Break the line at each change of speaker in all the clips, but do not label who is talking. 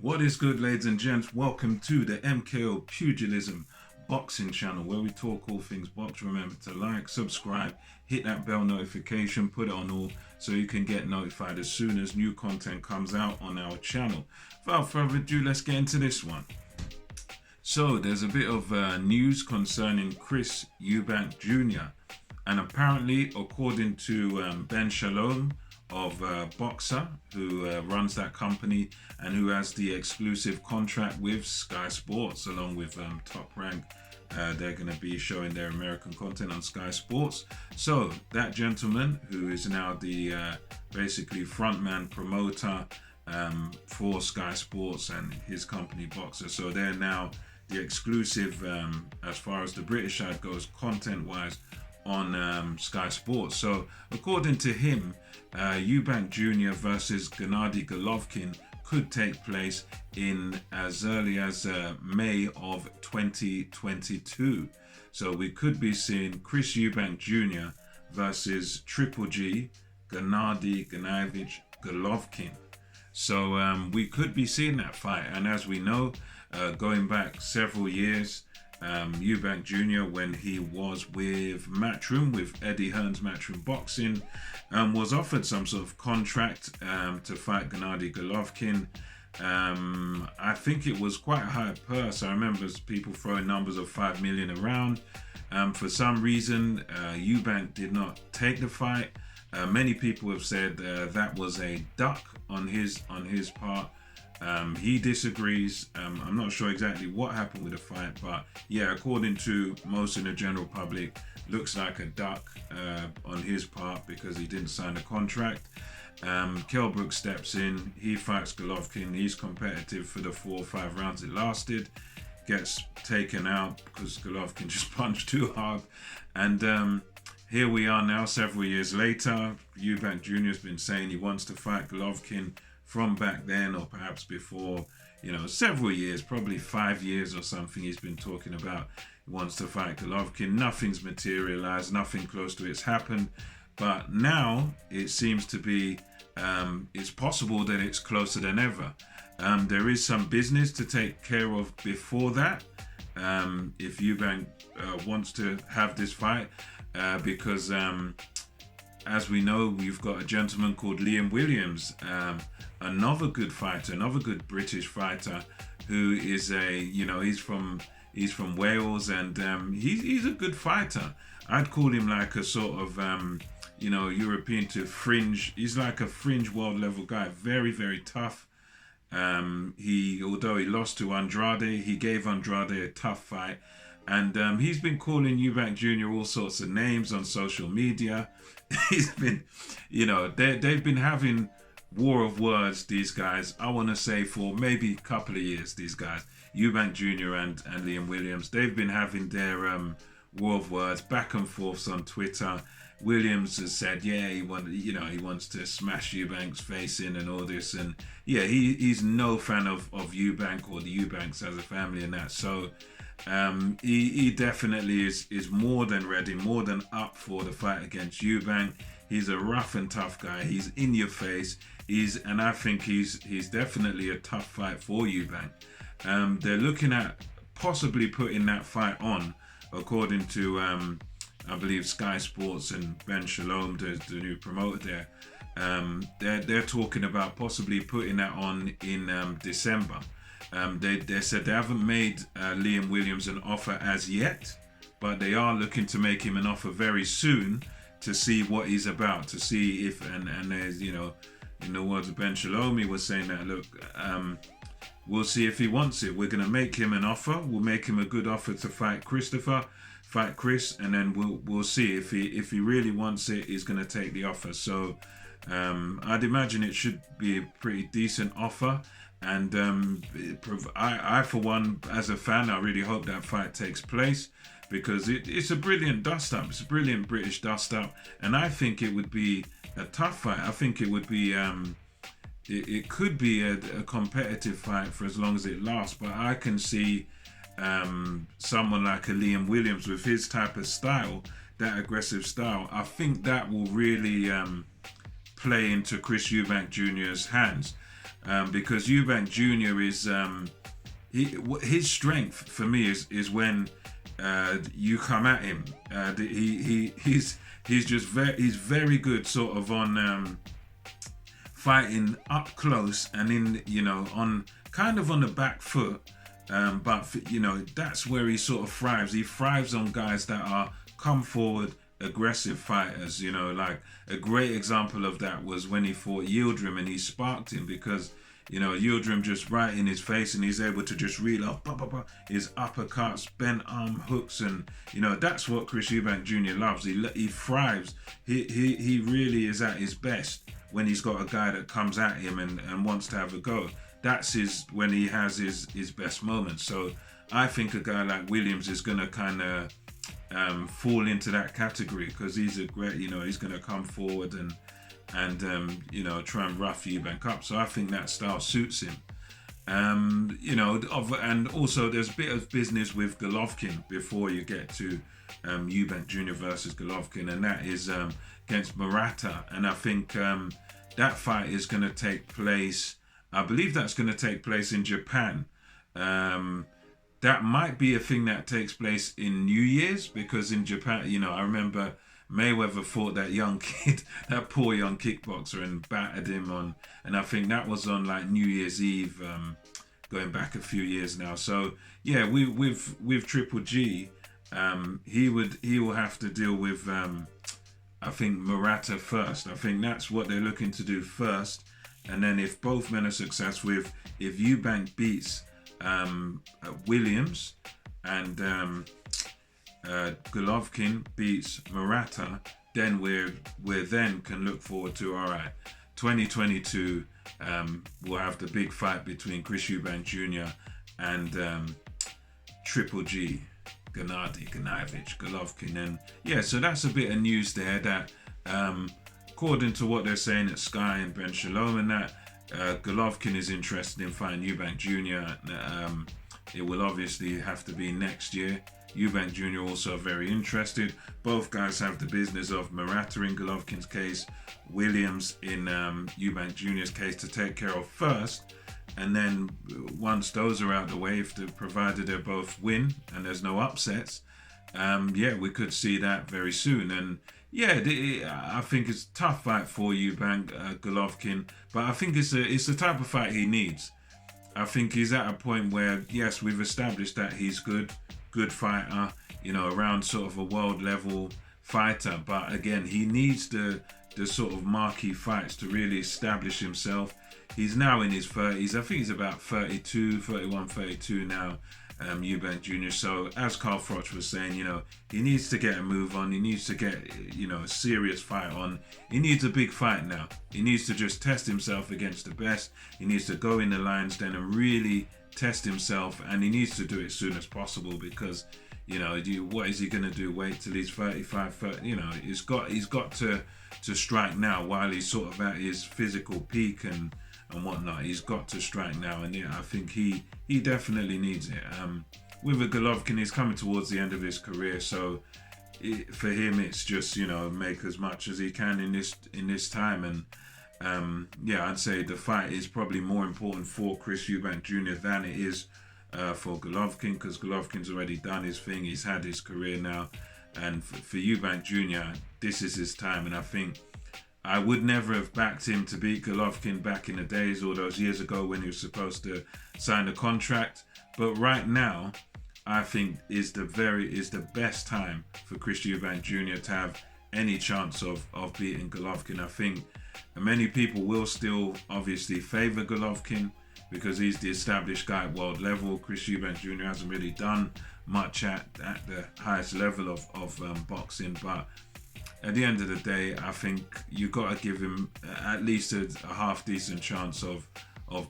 What is good, ladies and gents? Welcome to the MKO Pugilism Boxing channel, where we talk all things box. Remember to like, subscribe, hit that bell notification, put it on all so you can get notified as soon as new content comes out on our channel. Without further ado, let's get into this one. So there's a bit of news concerning Chris Eubank Jr. And apparently, according to Ben Shalom of Boxer, who runs that company and who has the exclusive contract with Sky Sports along with Top Rank, they're going to be showing their American content on Sky Sports. So that gentleman, who is now the basically frontman promoter for Sky Sports and his company Boxer, so they're now the exclusive, as far as the British side goes, content-wise, on Sky Sports. So according to him, Eubank Jr. versus Gennady Golovkin could take place in as early as May of 2022. So we could be seeing Chris Eubank Jr. versus Triple G, Gennady Golovkin. So we could be seeing that fight. And as we know, going back several years, Eubank Jr., when he was with Matchroom, with Eddie Hearn's Matchroom Boxing, was offered some sort of contract to fight Gennady Golovkin. I think it was quite a high purse. I remember people throwing numbers of 5 million around. For some reason, Eubank did not take the fight. Many people have said that was a duck on his part. He disagrees. I'm not sure exactly what happened with the fight, but yeah, according to most in the general public, looks like a duck on his part because he didn't sign a contract. Kell Brook steps in, he fights Golovkin, he's competitive for the 4 or 5 rounds it lasted, gets taken out because Golovkin just punched too hard, and here we are now several years later. Eubank Jr. has been saying he wants to fight Golovkin from back then, or perhaps before, several years, probably 5 years or something. He's been talking about he wants to fight Golovkin. Nothing's materialized, nothing close to it's happened. But now it seems to be, it's possible that it's closer than ever. There is some business to take care of before that, if Eubank wants to have this fight, because as we know, we've got a gentleman called Liam Williams, another good fighter, another good British fighter, who is he's from Wales, and he's a good fighter. I'd call him like a sort of European to fringe. He's like a fringe world level guy, very, very tough. Although he lost to Andrade, he gave Andrade a tough fight. And he's been calling Eubank Jr. all sorts of names on social media. He's been, they've been having war of words, these guys, I want to say for maybe a couple of years, these guys, Eubank Jr. and Liam Williams, they've been having their war of words back and forth on Twitter. Williams has said, yeah, he wants to smash Eubank's face in and all this. And yeah, he's no fan of Eubank or the Eubanks as a family and that. So he definitely is more than ready, more than up for the fight against Eubank. He's a rough and tough guy. He's in your face. And I think he's definitely a tough fight for Eubank. They're looking at possibly putting that fight on, according to I believe Sky Sports and Ben Shalom, the new promoter there. They're talking about possibly putting that on in December. They said they haven't made Liam Williams an offer as yet, but they are looking to make him an offer very soon to see what he's about, to see if, and there's, in the words of Ben Shalom, he was saying that, look, we'll see if he wants it. We're going to make him an offer. We'll make him a good offer to fight Chris, and then we'll see if he really wants it, he's going to take the offer. So I'd imagine it should be a pretty decent offer. And I, for one, as a fan, I really hope that fight takes place, because it's a brilliant dust-up. It's a brilliant British dust-up. And I think it would be a tough fight. I think it would be, it could be a competitive fight for as long as it lasts. But I can see someone like a Liam Williams with his type of style, that aggressive style. I think that will really play into Chris Eubank Jr.'s hands. because Eubank Jr. is his strength for me is when you come at him. He's just he's very good sort of on fighting up close and on kind of on the back foot. But that's where he sort of thrives. He thrives on guys that are come forward, aggressive fighters. Like a great example of that was when he fought Yildirim and he sparked him because Yildirim just right in his face and he's able to just reel off his uppercuts, bent arm hooks, and that's what Chris Eubank Jr. loves. He thrives. He really is at his best when he's got a guy that comes at him and wants to have a go. That's when he has his best moments. So I think a guy like Williams is going to kind of fall into that category because he's a great, he's going to come forward and try and rough Eubank up. So I think that style suits him. And also there's a bit of business with Golovkin before you get to Eubank Jr. versus Golovkin, and that is against Murata. And I think that fight is going to take place. I believe that's going to take place in Japan. That might be a thing that takes place in New Year's because in Japan, I remember Mayweather fought that young kid, that poor young kickboxer, and battered him on. And I think that was on like New Year's Eve, going back a few years now. So yeah, with Triple G, he will have to deal with I think Murata first. I think that's what they're looking to do first. And then if both men are successful, if Eubank beats Williams and Golovkin beats Murata, then we're then can look forward to 2022. We'll have the big fight between Chris Eubank Jr. and Triple G, Gennady Golovkin, and yeah, so that's a bit of news there that. According to what they're saying at Sky and Ben Shalom and that, Golovkin is interested in fighting Eubank Jr. It will obviously have to be next year. Eubank Jr. also very interested. Both guys have the business of Murata in Golovkin's case, Williams in Eubank Jr.'s case to take care of first. And then once those are out the way, provided they both win and there's no upsets, we could see that very soon. And yeah, I think it's a tough fight for Eubank Golovkin, but I think it's the type of fight he needs. I think he's at a point where, yes, we've established that he's good fighter, around sort of a world level fighter. But again, he needs the sort of marquee fights to really establish himself. He's now in his 30s. I think he's about 31, 32 now. Eubank Jr. So as Carl Froch was saying, he needs to get a move on. He needs to get, a serious fight on. He needs a big fight now. He needs to just test himself against the best. He needs to go in the lion's den and really test himself, and he needs to do it as soon as possible because, what is he going to do? Wait till he's 35, 30, he's got to strike now while he's sort of at his physical peak and whatnot. He's got to strike now, and yeah, I think he definitely needs it. With a Golovkin, he's coming towards the end of his career, so for him, it's just make as much as he can in this time. And I'd say the fight is probably more important for Chris Eubank Jr. than it is for Golovkin, because Golovkin's already done his thing. He's had his career now, and for Eubank Jr., this is his time. And I think I would never have backed him to beat Golovkin back in the days, all those years ago when he was supposed to sign a contract. But right now, I think is the best time for Chris Eubank Jr. to have any chance of beating Golovkin. I think many people will still obviously favour Golovkin because he's the established guy at world level. Chris Eubank Jr. hasn't really done much at the highest level of boxing, but at the end of the day, I think you got to give him at least a half decent chance of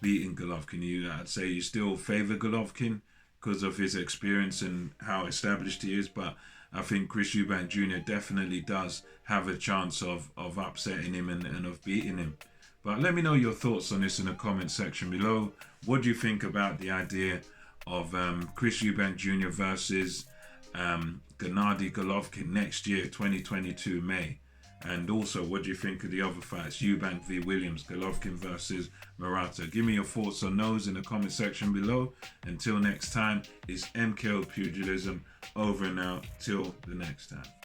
beating Golovkin. I'd say you still favour Golovkin because of his experience and how established he is, but I think Chris Eubank Jr. definitely does have a chance of upsetting him and of beating him. But let me know your thoughts on this in the comment section below. What do you think about the idea of Chris Eubank Jr. versus Gennady Golovkin next year, 2022 May? And also, what do you think of the other fights? Eubank v Williams, Golovkin versus Murata. Give me your thoughts on those in the comment section below. Until next time, it's MKO Pugilism over and out. Till the next time.